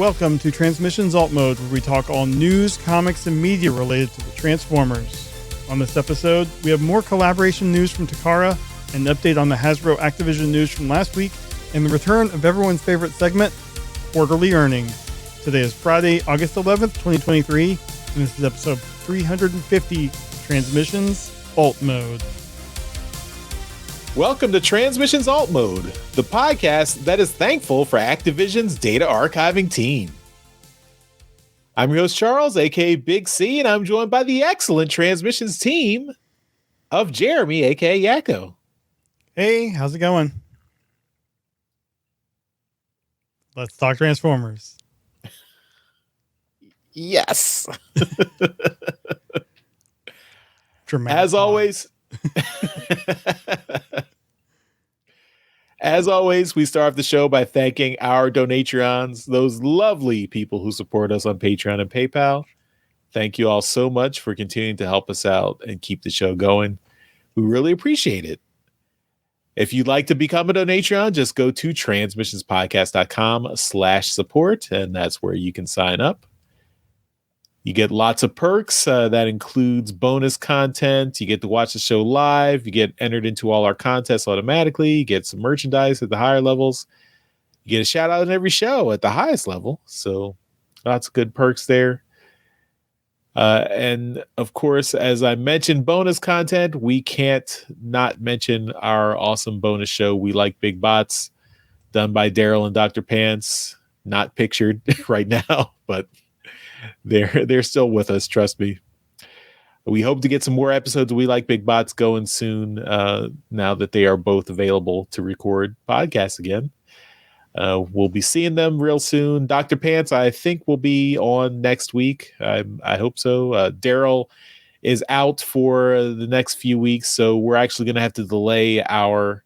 Welcome to Transmissions Alt Mode, where we talk all news, comics, and media related to the Transformers. On this episode, we have more collaboration news from Takara, an update on the Hasbro Activision news from last week, and the return of everyone's favorite segment, quarterly earnings. Today is Friday, August 11th, 2023, and this is episode 350, Transmissions Alt Mode. Welcome to Transmissions Alt Mode, the podcast that is thankful for Activision's data archiving team. I'm your host, Charles, aka Big C, and I'm joined by the excellent Transmissions team of Jeremy, aka Yakko. Hey, how's it going? Let's talk Transformers. Yes. Dramatic As always, we start off the show by thanking our Donatrons, those lovely people who support us on Patreon and PayPal. Thank you all so much for continuing to help us out and keep the show going. We really appreciate it. If you'd like to become a Donatron, just go to transmissionspodcast.com/support, and that's where you can sign up. You get lots of perks. That includes bonus content. You get to watch the show live. You get entered into all our contests automatically. You get some merchandise at the higher levels. You get a shout out in every show at the highest level. So lots of good perks there. And of course, as I mentioned, bonus content, we can't not mention our awesome bonus show, We Like Big Bots, done by Daryl and Dr. Pants. Not pictured right now, but they're still with us, trust me. We hope to get some more episodes of We Like Big Bots going soon, now that they are both available to record podcasts again. We'll be seeing them real soon. Dr. Pants, I think, will be on next week. I hope so. Daryl is out for the next few weeks, so we're actually going to have to delay our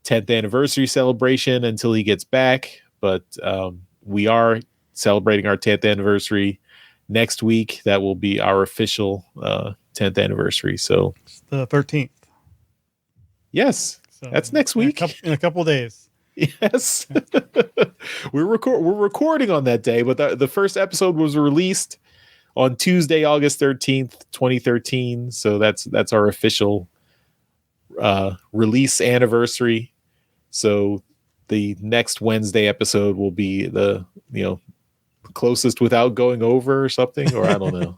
10th anniversary celebration until he gets back. But we are celebrating our 10th anniversary next week. That will be our official 10th anniversary. So it's the 13th. Yes, so that's next week. In a couple of days. Yes. We're recording on that day, but the first episode was released on Tuesday, August 13th, 2013. So that's our official release anniversary. So the next Wednesday episode will be the closest without going over or something, or I don't know.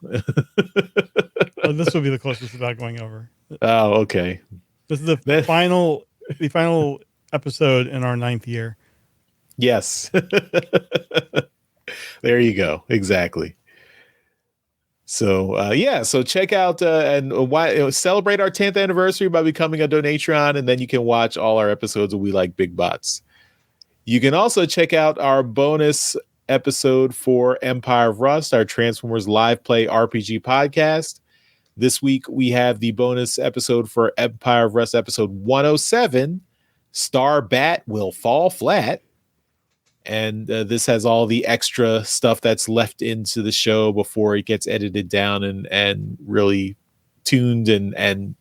Well, this will be the closest without going over. Oh, okay. This is the final episode in our 9th year. Yes. There you go. Exactly. So so check out and celebrate our 10th anniversary by becoming a Donatron, and then you can watch all our episodes of We Like Big Bots. You can also check out our bonus episode for Empire of Rust, our Transformers live play RPG podcast. This week we have the bonus episode for Empire of Rust, episode 107, Star Bat Will Fall Flat. And this has all the extra stuff that's left into the show before it gets edited down and really tuned and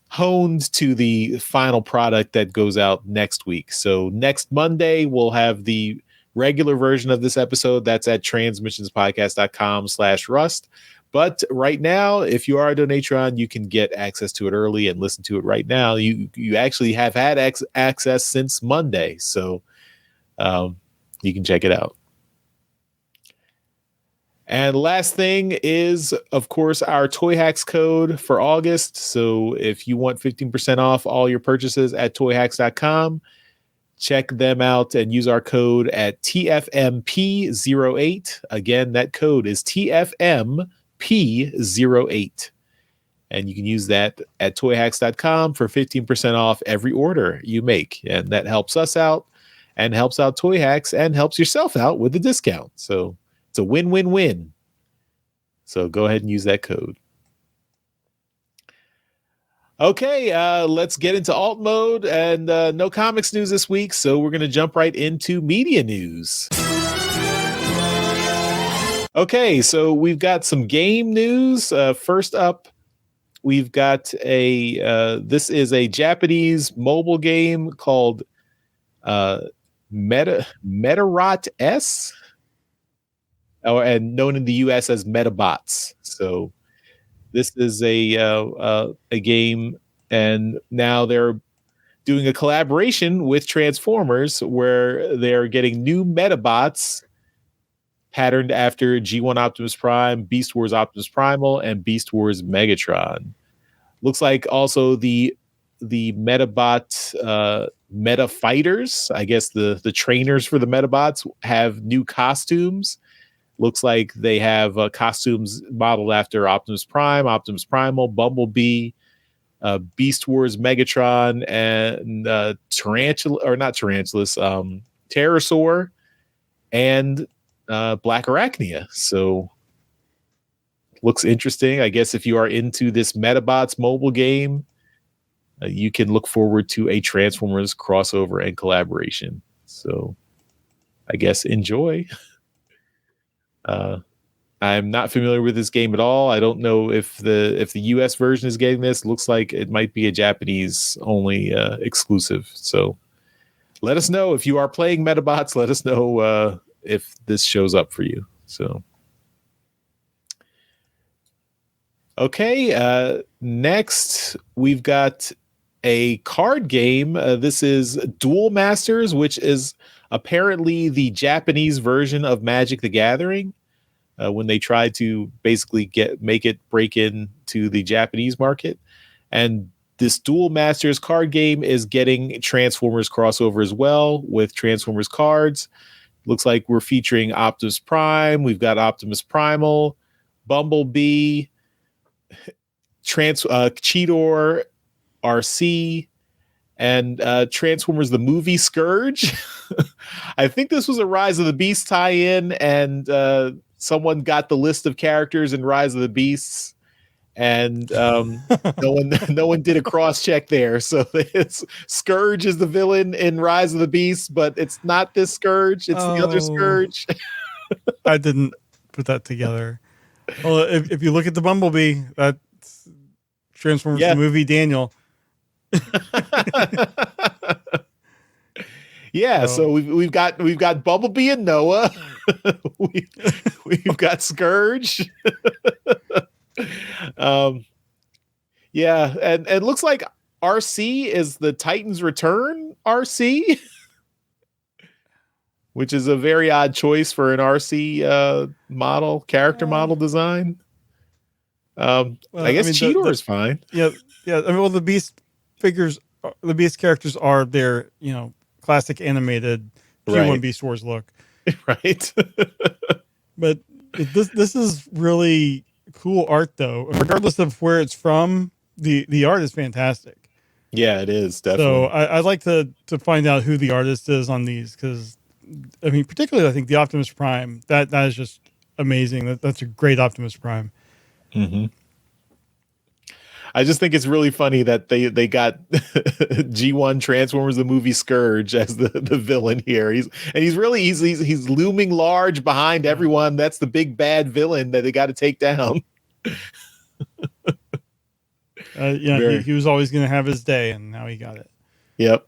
honed to the final product that goes out next week. So next Monday, we'll have the regular version of this episode. That's at transmissionspodcast.com/rust. But right now, if you are a Donatron, you can get access to it early and listen to it right now. You actually have had access since Monday, so you can check it out. And last thing is, of course, our Toy Hacks code for August. So if you want 15% off all your purchases at toyhacks.com, check them out and use our code at TFMP08. Again, that code is TFMP08. And you can use that at toyhacks.com for 15% off every order you make. And that helps us out and helps out Toy Hacks and helps yourself out with the discount. So it's a win-win-win. So go ahead and use that code. Okay, let's get into alt mode, and no comics news this week, so we're going to jump right into media news. Okay, so we've got some game news. First up, we've got this is a Japanese mobile game called Metarot S. and known in the US as Metabots. So this is a game, and now they're doing a collaboration with Transformers where they're getting new Metabots patterned after G1 Optimus Prime, Beast Wars Optimus Primal, and Beast Wars Megatron. Looks like also the Metabot Meta Fighters, I guess the trainers for the Metabots, have new costumes. Looks like they have costumes modeled after Optimus Prime, Optimus Primal, Bumblebee, Beast Wars Megatron, and Pterosaur, and Black Arachnia. So looks interesting. I guess if you are into this Metabots mobile game, you can look forward to a Transformers crossover and collaboration. So I guess enjoy. I'm not familiar with this game at all. I don't know if the US version is getting this. Looks like it might be a Japanese only exclusive. So let us know if you are playing Metabots. Let us know if this shows up for you. So okay, next we've got a card game. This is Duel Masters, which is apparently the Japanese version of Magic the Gathering. When they tried to basically make it break into the Japanese market. And this Duel Masters card game is getting Transformers crossover as well with Transformers cards. Looks like we're featuring Optimus Prime. We've got Optimus Primal, Bumblebee, Cheetor, RC, and Transformers the movie Scourge. I think this was a Rise of the Beast tie-in, and someone got the list of characters in Rise of the Beasts, and no one did a cross check there. So it's Scourge is the villain in Rise of the Beasts, but it's not this Scourge; it's the other Scourge. I didn't put that together. Well, if you look at the Bumblebee, that's Transformers the movie Daniel. Yeah, so we've got Bumblebee and Noah. we've got Scourge. Yeah, and it looks like RC is the Titans Return RC, which is a very odd choice for an RC character model design. I guess Cheetor is fine. Yeah. I mean, well, the Beast characters are their, classic animated G1 Beast Wars look. Right. But this is really cool art, though. Regardless of where it's from, the art is fantastic. Yeah, it is, definitely. So I'd like to find out who the artist is on these, because, I mean, particularly I think the Optimus Prime, that is just amazing. That's a great Optimus Prime. Mm-hmm. I just think it's really funny that they got G1 Transformers the movie Scourge as the villain here. He's looming large behind everyone. That's the big bad villain that they got to take down. He was always going to have his day, and now he got it. Yep.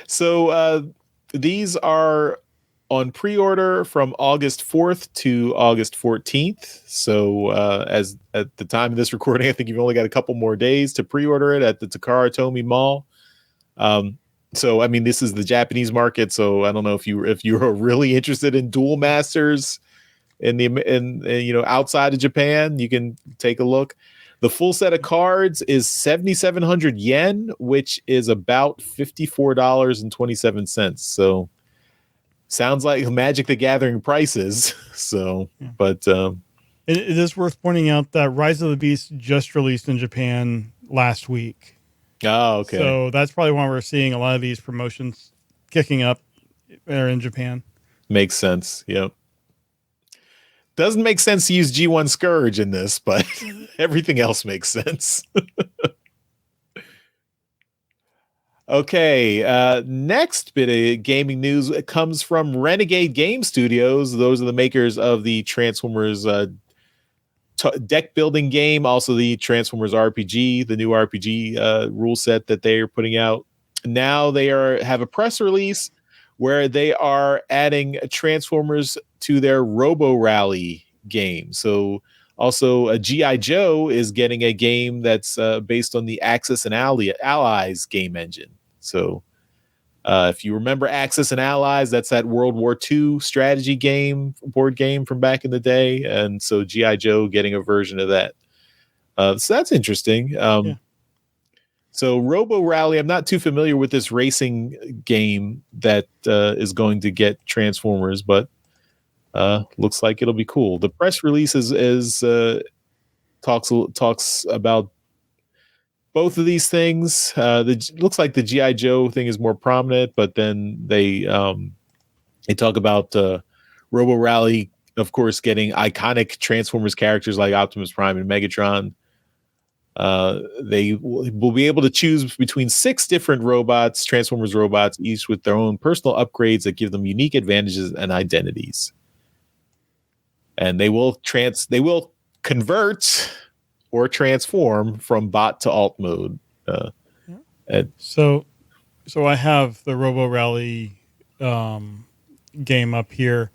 So these are on pre-order from August 4th to August 14th. So as at the time of this recording, I think you've only got a couple more days to pre-order it at the Takara Tomy Mall. So I mean, this is the Japanese market. So I don't know if you're really interested in Duel Masters in outside of Japan, you can take a look. The full set of cards is 7,700 yen, which is about $54.27. So sounds like Magic the Gathering prices. So, but it is worth pointing out that Rise of the Beast just released in Japan last week. Oh, okay. So that's probably why we're seeing a lot of these promotions kicking up there in Japan. Makes sense. Yep. Doesn't make sense to use G1 Scourge in this, but everything else makes sense. Okay, next bit of gaming news comes from Renegade Game Studios. Those are the makers of the Transformers deck building game, also the Transformers RPG, the new RPG rule set that they are putting out. Now they have a press release where they are adding Transformers to their Robo Rally game. So also a G.I. Joe is getting a game that's based on the Axis and Allies game engine. So if you remember Axis and Allies, that's that World War II strategy game, board game from back in the day. And so G.I. Joe getting a version of that. So that's interesting. Yeah. So Robo Rally, I'm not too familiar with this racing game that is going to get Transformers, but looks like it'll be cool. The press release is talks about both of these things. Looks like the G.I. Joe thing is more prominent, but then they talk about Robo Rally, of course, getting iconic Transformers characters like Optimus Prime and Megatron. They will be able to choose between 6 different robots, Transformers robots, each with their own personal upgrades that give them unique advantages and identities. And they will convert or transform from bot to alt mode. So I have the Robo Rally game up here.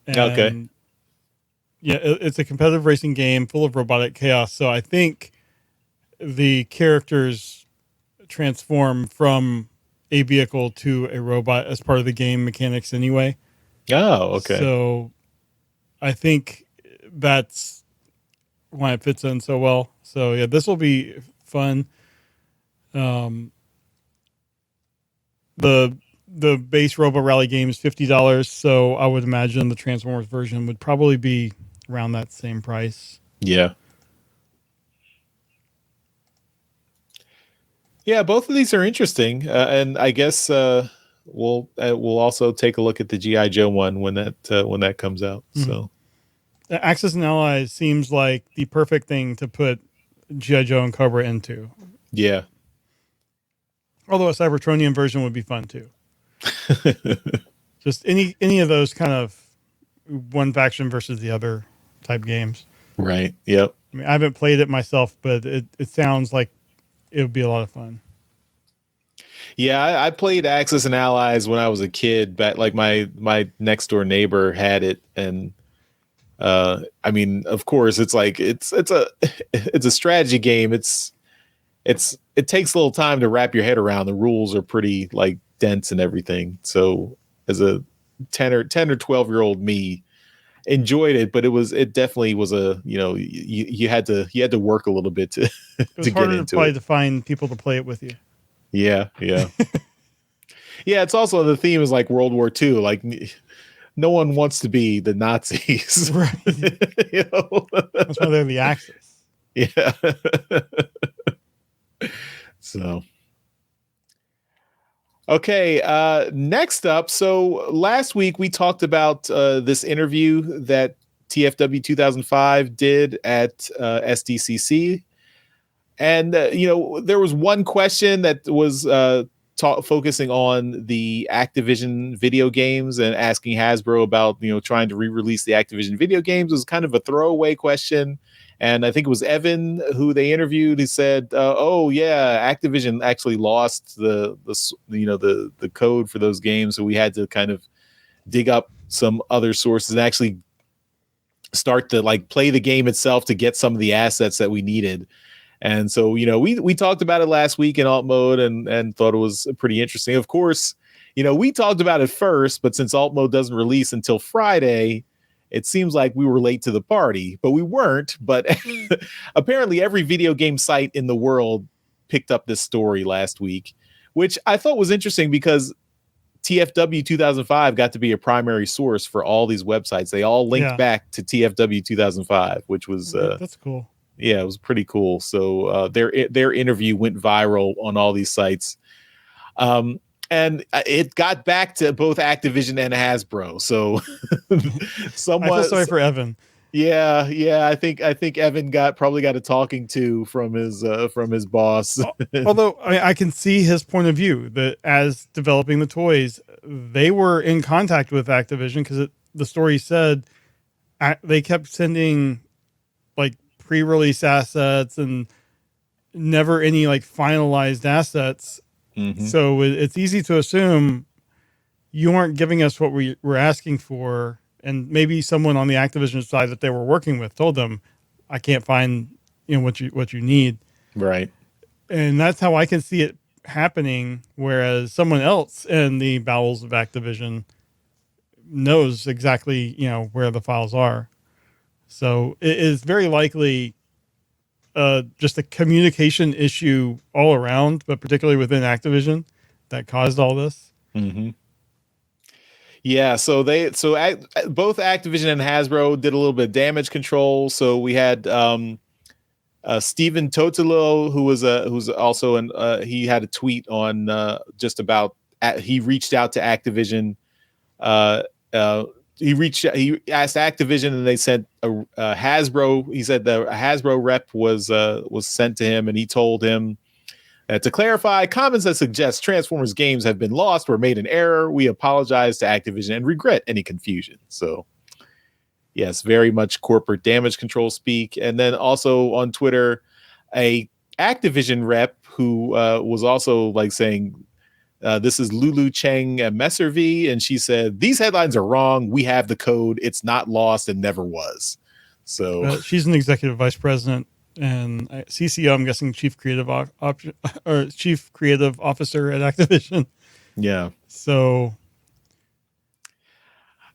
And okay. Yeah, it's a competitive racing game full of robotic chaos. So I think the characters transform from a vehicle to a robot as part of the game mechanics anyway. Oh, okay. So I think that's why it fits in so well. So yeah, this will be fun. The base Robo Rally game is $50, so I would imagine the Transformers version would probably be around that same price. Yeah. Yeah, both of these are interesting, and I guess we'll also take a look at the G.I. Joe one when that comes out. Mm-hmm. So, the Axis and Allies seems like the perfect thing to put G.I. Joe and Cobra into. Yeah. Although a Cybertronian version would be fun too. Just any of those kind of one faction versus the other type games. Right. Yep. I mean, I haven't played it myself, but it sounds like it would be a lot of fun. Yeah, I played Axis and Allies when I was a kid. But like my next door neighbor had it, and I mean, of course, it's like it's a strategy game. It takes a little time to wrap your head around. The rules are pretty like dense and everything. So as a 10 or 12-year-old me enjoyed it, but it definitely was you had to work a little bit to get into it. To find people to play it with you. Yeah. Yeah. It's also the theme is like World War II. Like no one wants to be the Nazis. Right. That's why they're the Axis. Yeah. So, okay. Next up. So last week we talked about this interview that TFW 2005 did at SDCC. And, there was one question that was focusing on the Activision video games and asking Hasbro about, trying to re-release the Activision video games. It was kind of a throwaway question. And I think it was Evan who they interviewed. He said, "Oh yeah, Activision actually lost the code for those games, so we had to kind of dig up some other sources and actually start to like play the game itself to get some of the assets that we needed." And so we talked about it last week in alt mode and thought it was pretty interesting. Of course, we talked about it first, but since alt mode doesn't release until Friday, it seems like we were late to the party, but we weren't. But apparently every video game site in the world picked up this story last week, which I thought was interesting because TFW 2005 got to be a primary source for all these websites. They all linked back to TFW 2005, which was... that's cool. Yeah, it was pretty cool. So their interview went viral on all these sites. And it got back to both Activision and Hasbro. So somewhat. I feel sorry for Evan. Yeah. I think Evan probably got a talking to from his boss. Although I can see his point of view that as developing the toys, they were in contact with Activision because the story said they kept sending like pre-release assets and never any like finalized assets. Mm-hmm. So it's easy to assume you aren't giving us what we're asking for, and maybe someone on the Activision side that they were working with told them, I can't find what you need. Right. And that's how I can see it happening, whereas someone else in the bowels of Activision knows exactly where the files are. So it is very likely just a communication issue all around, but particularly within Activision, that caused all this. Mm-hmm. Yeah, so both Activision and Hasbro did a little bit of damage control. So we had Stephen Totilo, who's also he had a tweet on just about he reached out to Activision. He asked Activision, and they sent a Hasbro. He said the Hasbro rep was sent to him, and he told him to clarify, comments that suggest Transformers games have been lost were made in error. We apologize to Activision and regret any confusion. So, yes, very much corporate damage control speak. And then also on Twitter, a Activision rep who was also like saying, this is Lulu Cheng Messervy, and she said, these headlines are wrong. We have the code. It's not lost and never was. So she's an executive vice president and CCO, I'm guessing chief creative or chief creative officer at Activision. Yeah. So,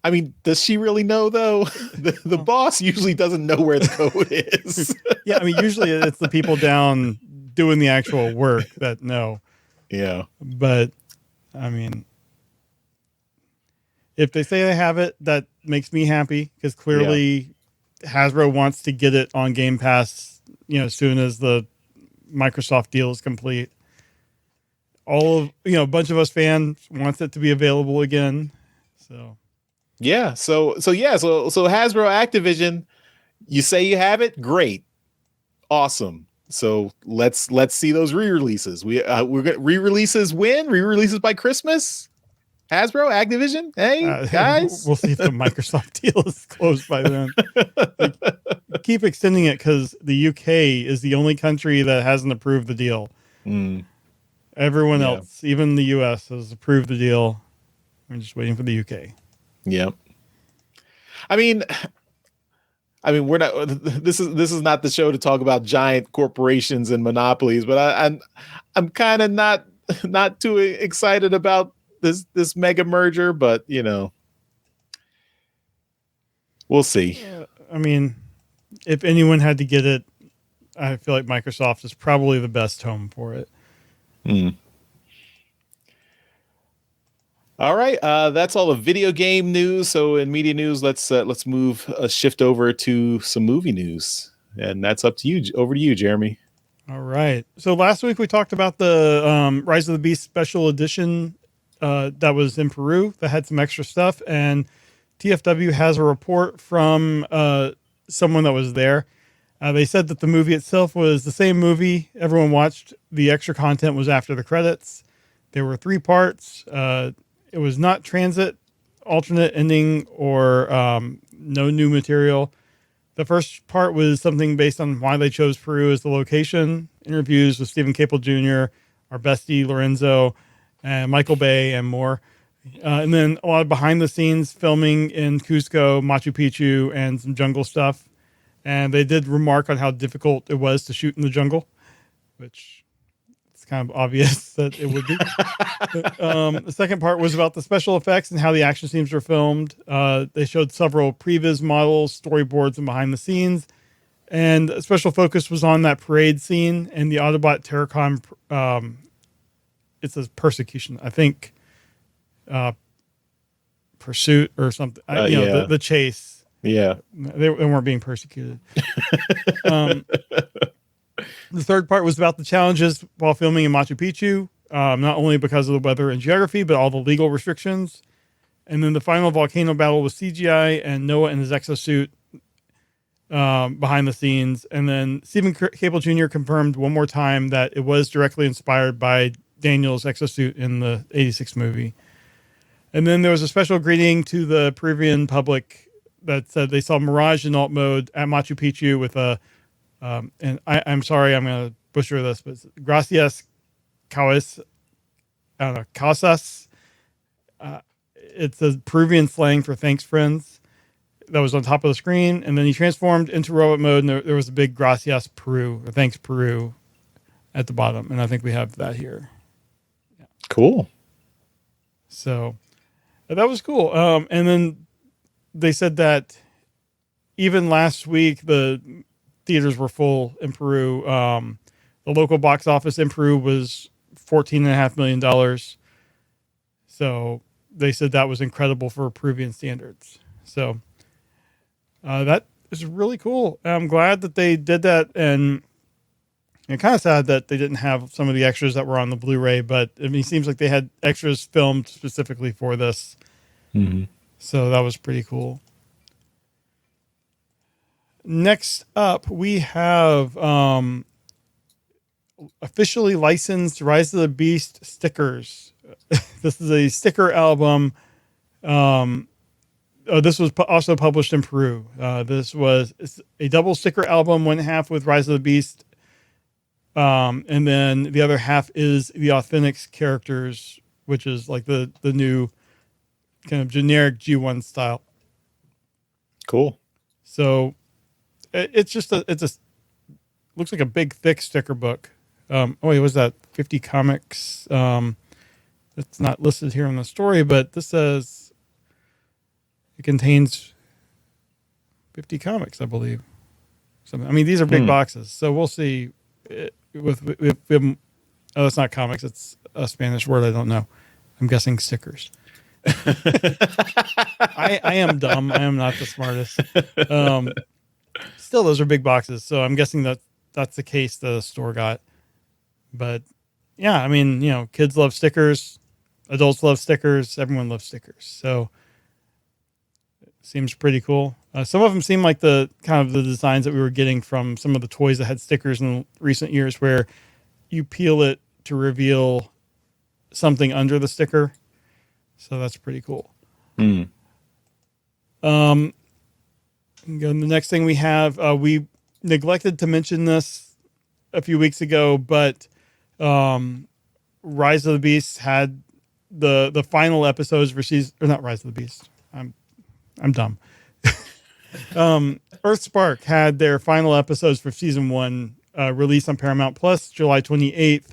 I mean, does she really know though? The boss usually doesn't know where the code is. Yeah, I mean, usually it's the people down doing the actual work that know. Yeah. But I mean, if they say they have it, that makes me happy, because clearly Hasbro wants to get it on Game Pass, as soon as the Microsoft deal is complete. A bunch of us fans wants it to be available again. So Hasbro Activision, you say you have it, great, awesome. So let's see those re-releases. We're going re-releases when? Re-releases by Christmas? Hasbro, Activision? Hey, guys. We'll see if the Microsoft deal is closed by then. Keep extending it, because the UK is the only country that hasn't approved the deal. Everyone else, even the US, has approved the deal. We're just waiting for the UK. Yeah. I mean, we're not. This is not the show to talk about giant corporations and monopolies, but I'm kind of not too excited about this mega merger. But we'll see. I mean, if anyone had to get it, I feel like Microsoft is probably the best home for it. All right, that's all the video game news. So in media news, let's move a shift over to some movie news, and that's up to you. Over to you, Jeremy. All right. So last week we talked about the Rise of the Beast special edition that was in Peru that had some extra stuff, and TFW has a report from someone that was there. They said that the movie itself was the same movie everyone watched. The extra content was after the credits. There were 3 parts. It was not transit, alternate ending, or no new material. The first part was something based on why they chose Peru as the location. Interviews with Stephen Caple Jr., our bestie Lorenzo, and Michael Bay, and more. And then a lot of behind the scenes filming in Cusco, Machu Picchu, and some jungle stuff. And they did remark on how difficult it was to shoot in the jungle, which it's kind of obvious that it would be. The second part was about the special effects and how the action scenes were filmed. They showed several previs models, storyboards, and behind the scenes. And a special focus was on that parade scene and the Autobot Terracon. It says persecution, I think. Pursuit or something. The chase. Yeah. They weren't being persecuted. The third part was about the challenges while filming in Machu Picchu, not only because of the weather and geography, but all the legal restrictions. And then the final volcano battle was CGI and Noah in his exosuit behind the scenes. And then Stephen Caple Jr. confirmed one more time that it was directly inspired by Daniel's exosuit in the 86 movie. And then there was a special greeting to the Peruvian public that said they saw Mirage in alt mode at Machu Picchu with a, and I'm sorry, I'm going to butcher this, but gracias, Causas. It's a Peruvian slang for thanks, friends. that was on top of the screen, and then he transformed into robot mode, and there was a big gracias Peru, or thanks Peru, at the bottom, and I think we have that here. Yeah. Cool. So that was cool. And then they said that even last week the theaters were full in Peru. The local box office in Peru was $14.5 million. So they said that was incredible for Peruvian standards. So that is really cool. I'm glad that they did that, and kind of sad that they didn't have some of the extras that were on the Blu-ray, but I mean, it seems like they had extras filmed specifically for this. Mm-hmm. So that was pretty cool. Next up, we have officially licensed Rise of the Beast stickers. This is a sticker album. This was also published in Peru. This was a double sticker album, one half with Rise of the Beast, and then the other half is the Authentics characters, which is like the new kind of generic G1 style. Cool. So it's just looks like a big thick sticker book. Wait, was that 50 comics? It's not listed here in the story, but this says it contains 50 comics, I believe. So, I mean, these are big boxes, so we'll see. It's not comics; it's a Spanish word I don't know. I'm guessing stickers. I am dumb. I am not the smartest. Still, those are big boxes, so I'm guessing that that's the case the store got. But yeah, I mean, kids love stickers, adults love stickers, everyone loves stickers. So it seems pretty cool. Some of them seem like the kind of the designs that we were getting from some of the toys that had stickers in recent years, where you peel it to reveal something under the sticker. So that's pretty cool. Mm. The next thing we have, we neglected to mention this a few weeks ago, but Rise of the Beast had the final episodes for season, or not Rise of the Beast. I'm dumb. EarthSpark had their final episodes for season 1 released on Paramount Plus July 28th.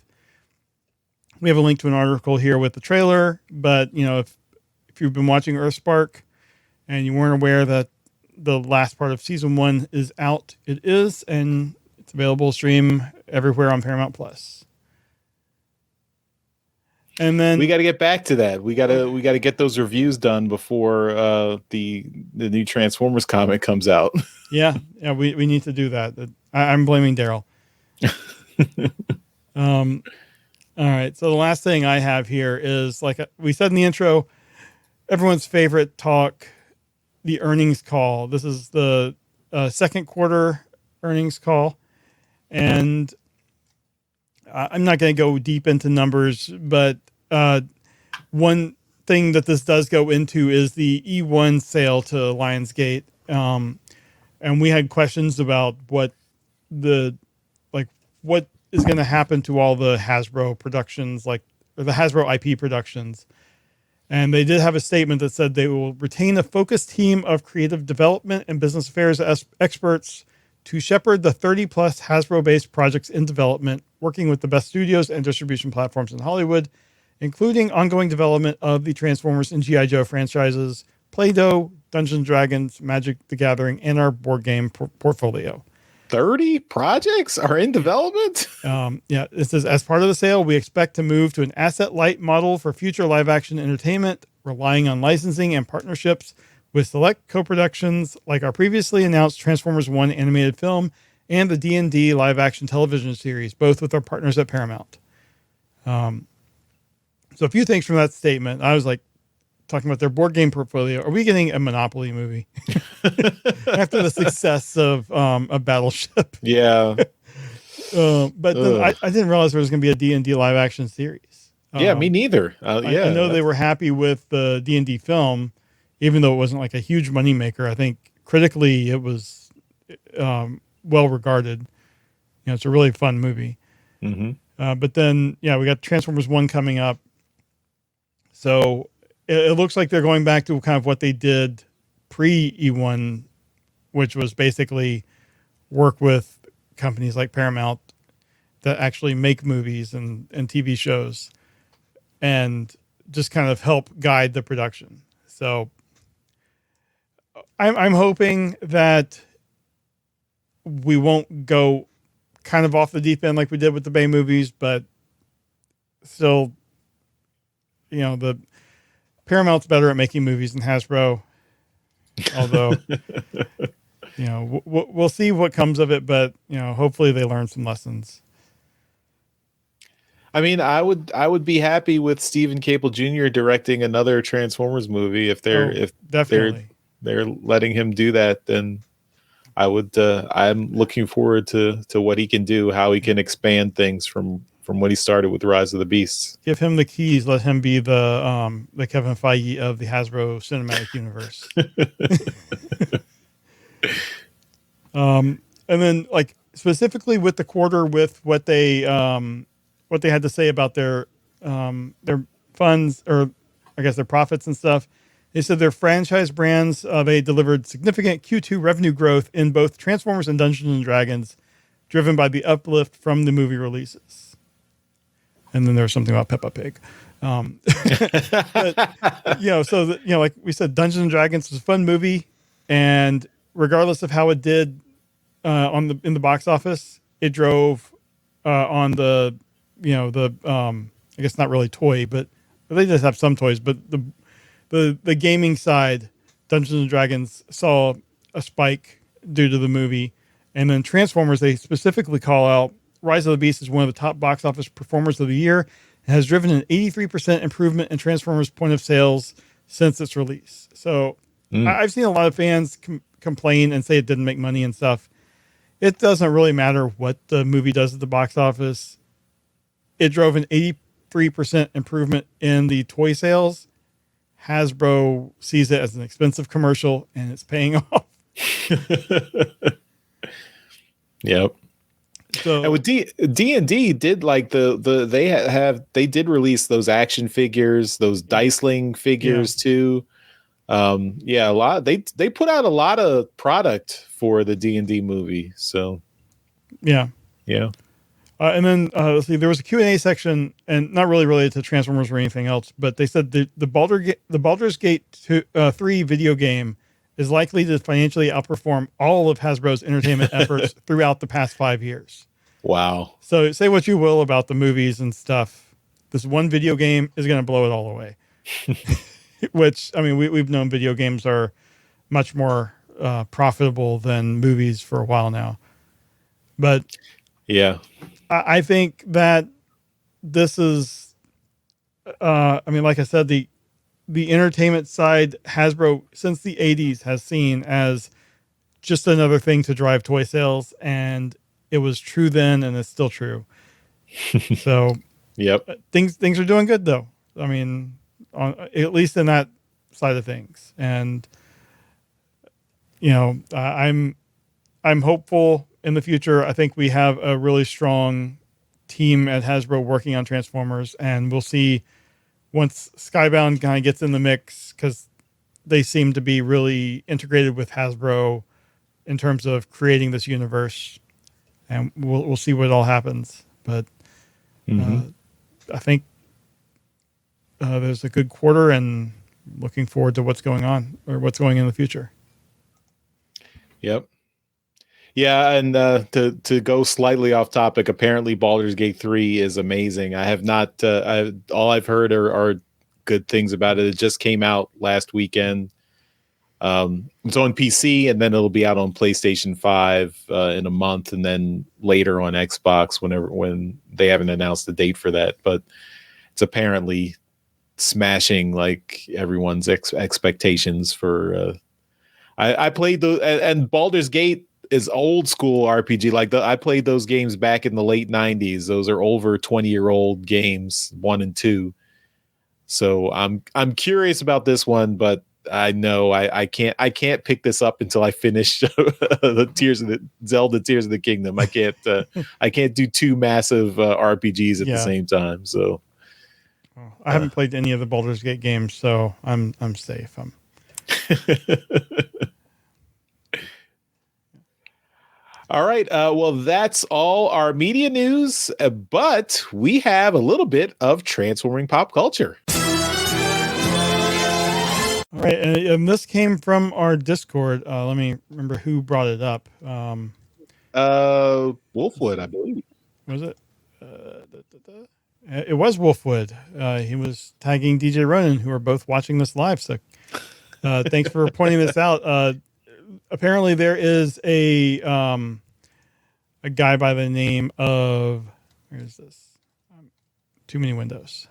We have a link to an article here with the trailer, but if you've been watching EarthSpark and you weren't aware that the last part of season 1 is out, it is, and it's available to stream everywhere on Paramount Plus. And then we got to get back to that. We got to get those reviews done before the new Transformers comic comes out. Yeah, we need to do that. I'm blaming Daryl. All right, so the last thing I have here is, like we said in the intro, everyone's favorite talk, the earnings call. This is the second quarter earnings call, and I'm not going to go deep into numbers, but one thing that this does go into is the E1 sale to Lionsgate, and we had questions about what is going to happen to all the Hasbro productions, or the Hasbro IP productions. And they did have a statement that said they will retain a focused team of creative development and business affairs experts to shepherd the 30-plus Hasbro-based projects in development, working with the best studios and distribution platforms in Hollywood, including ongoing development of the Transformers and G.I. Joe franchises, Play-Doh, Dungeons & Dragons, Magic the Gathering, and our board game portfolio. 30 projects are in development? Yeah, it says, as part of the sale, we expect to move to an asset-light model for future live-action entertainment, relying on licensing and partnerships with select co-productions like our previously announced Transformers 1 animated film and the D&D live-action television series, both with our partners at Paramount. So a few things from that statement. I was like, talking about their board game portfolio. Are we getting a Monopoly movie after the success of a Battleship? Yeah. But then I didn't realize there was going to be a D&D live action series. Yeah, me neither. I know they were happy with the D&D film, even though it wasn't like a huge moneymaker. I think critically it was well regarded. It's a really fun movie. Mm-hmm. But then, we got Transformers 1 coming up. So it looks like they're going back to kind of what they did pre-E1, which was basically work with companies like Paramount that actually make movies and TV shows and just kind of help guide the production. So I'm hoping that we won't go kind of off the deep end like we did with the Bay movies, but still, the Paramount's better at making movies than Hasbro. Although, we'll see what comes of it, but hopefully they learn some lessons. I mean, I would be happy with Stephen Cable Jr. directing another Transformers movie if they're letting him do that. Then I would. I'm looking forward to what he can do, how he can expand things from what he started with Rise of the Beasts. Give him the keys. Let him be the Kevin Feige of the Hasbro Cinematic Universe. And then, like, specifically with the quarter, with what they had to say about their funds, or I guess their profits and stuff. They said their franchise brands, they delivered significant Q2 revenue growth in both Transformers and Dungeons and Dragons, driven by the uplift from the movie releases. And then there's something about Peppa Pig. But, like we said, Dungeons and Dragons was a fun movie, and regardless of how it did in the box office, it drove on the I guess not really toy, but they just have some toys. But the gaming side, Dungeons and Dragons saw a spike due to the movie, and then Transformers, they specifically call out Rise of the Beast is one of the top box office performers of the year and has driven an 83% improvement in Transformers point of sales since its release. So I've seen a lot of fans complain and say it didn't make money and stuff. It doesn't really matter what the movie does at the box office. It drove an 83% improvement in the toy sales. Hasbro sees it as an expensive commercial, and it's paying off. Yep. So, and with D&D did like they did release those action figures, those Diceling figures too. A lot. They put out a lot of product for the D&D movie. So yeah. And then let's see, there was a Q&A section, and not really related to Transformers or anything else, but they said the Baldur's Gate 3 video game is likely to financially outperform all of Hasbro's entertainment efforts throughout the past 5 years. Wow. So say what you will about the movies and stuff. This one video game is going to blow it all away. Which, I mean, we've known video games are much more profitable than movies for a while now. But yeah, I think that this is, like I said, the entertainment side, Hasbro since the 80s has seen as just another thing to drive toy sales, and it was true then, and it's still true. So, yep, things are doing good though. I mean, at least in that side of things, and I'm hopeful in the future. I think we have a really strong team at Hasbro working on Transformers, and we'll see once Skybound kind of gets in the mix, because they seem to be really integrated with Hasbro in terms of creating this universe, and we'll see what all happens. But I think there's a good quarter, and looking forward to what's going on or what's going in the future. Yep. Yeah, and to go slightly off topic, apparently Baldur's Gate 3 is amazing. I have not. All I've heard are good things about it. It just came out last weekend. It's on PC, and then it'll be out on PlayStation 5 in a month, and then later on Xbox when they haven't announced the date for that. But it's apparently smashing like everyone's expectations for. I played and Baldur's Gate is old school RPG. Like I played those games back in the late 90s. Those are over 20-year-old games, 1 and 2. So I'm curious about this one, but I know I can't pick this up until I finish the Zelda Tears of the Kingdom. I can't do 2 massive RPGs at the same time. So I haven't played any of the Baldur's Gate games, so I'm safe. All right. Well, that's all our media news, but we have a little bit of transforming pop culture. All right. And this came from our Discord. Let me remember who brought it up. Wolfwood, I believe. Was it? It was Wolfwood. He was tagging DJ Ronan, who are both watching this live. So thanks for pointing this out. Apparently there is a guy by the name of, where is this? Too many windows.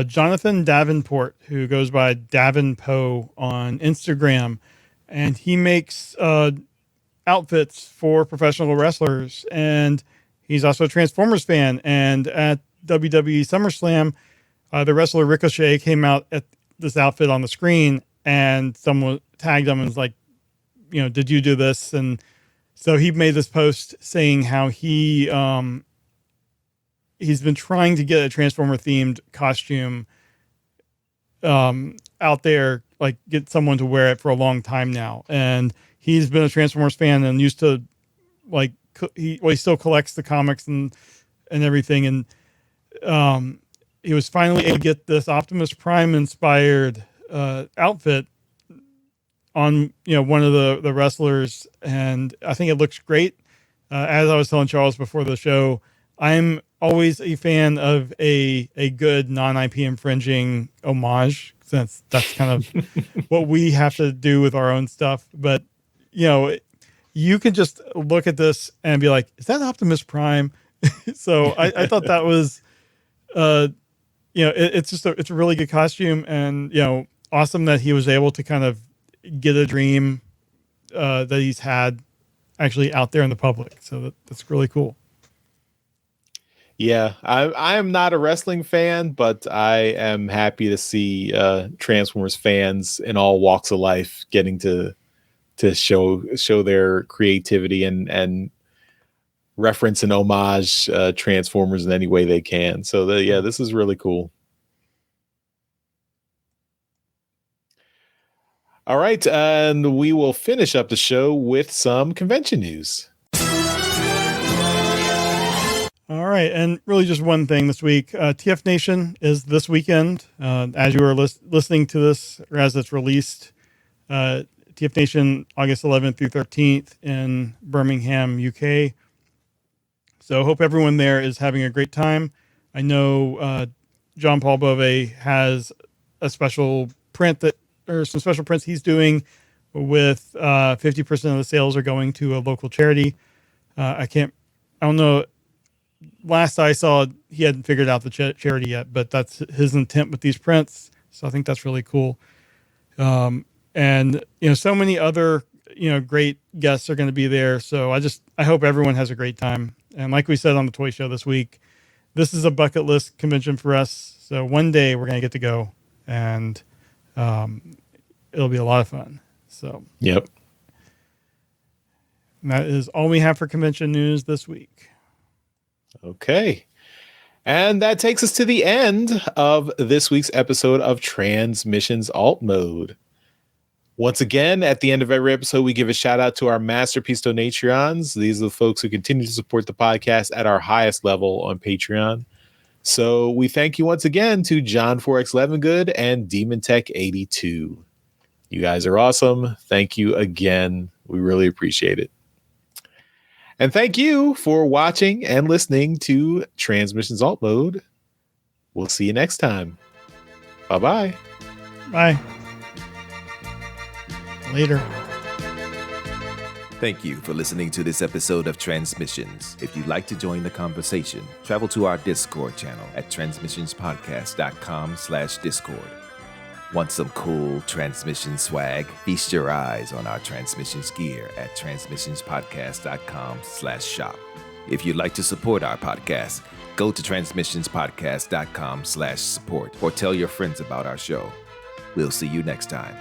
Jonathan Davenport, who goes by Davenpo on Instagram, and he makes outfits for professional wrestlers, and he's also a Transformers fan. And at WWE SummerSlam, the wrestler Ricochet came out at this outfit on the screen, and someone tagged him and was like, did you do this? And so he made this post saying how he's been trying to get a Transformer themed costume out there, like get someone to wear it for a long time now. And he's been a Transformers fan and used to he still collects the comics and everything. And he was finally able to get this Optimus Prime inspired outfit on one of the wrestlers, and I think it looks great. As I was telling Charles before the show, I'm always a fan of a good non-IP infringing homage, since that's kind of what we have to do with our own stuff. But you can just look at this and be like, is that Optimus Prime? So I thought that was it's a really good costume, and awesome that he was able to kind of get a dream that he's had actually out there in the public. So that's really cool. Yeah, I am not a wrestling fan, but I am happy to see Transformers fans in all walks of life getting to show their creativity and reference and homage Transformers in any way they can. So this is really cool. All right, and we will finish up the show with some convention news. All right, and really just one thing this week. TF Nation is this weekend. As you are listening to this, or as it's released, TF Nation August 11th through 13th in Birmingham, UK. So hope everyone there is having a great time. I know John Paul Bove has a special print some special prints he's doing with 50% of the sales are going to a local charity. I don't know. Last I saw, he hadn't figured out the charity yet, but that's his intent with these prints. So I think that's really cool. And so many other, great guests are going to be there. So I hope everyone has a great time. And like we said on the toy show this week, this is a bucket list convention for us. So one day we're going to get to go, and it'll be a lot of fun. So, yep. And that is all we have for convention news this week. Okay. And that takes us to the end of this week's episode of Transmissions Alt Mode. Once again, at the end of every episode, we give a shout out to our Masterpiece Donatrions. These are the folks who continue to support the podcast at our highest level on Patreon. So we thank you once again to John 4X Levingood and Demon Tech 82. You guys are awesome. Thank you again. We really appreciate it. And thank you for watching and listening to Transmissions Alt Mode. We'll see you next time. Bye-bye. Bye. Later. Thank you for listening to this episode of Transmissions. If you'd like to join the conversation, travel to our Discord channel at transmissionspodcast.com/Discord. Want some cool transmission swag? Feast your eyes on our transmissions gear at transmissionspodcast.com/shop. If you'd like to support our podcast, go to transmissionspodcast.com/support or tell your friends about our show. We'll see you next time.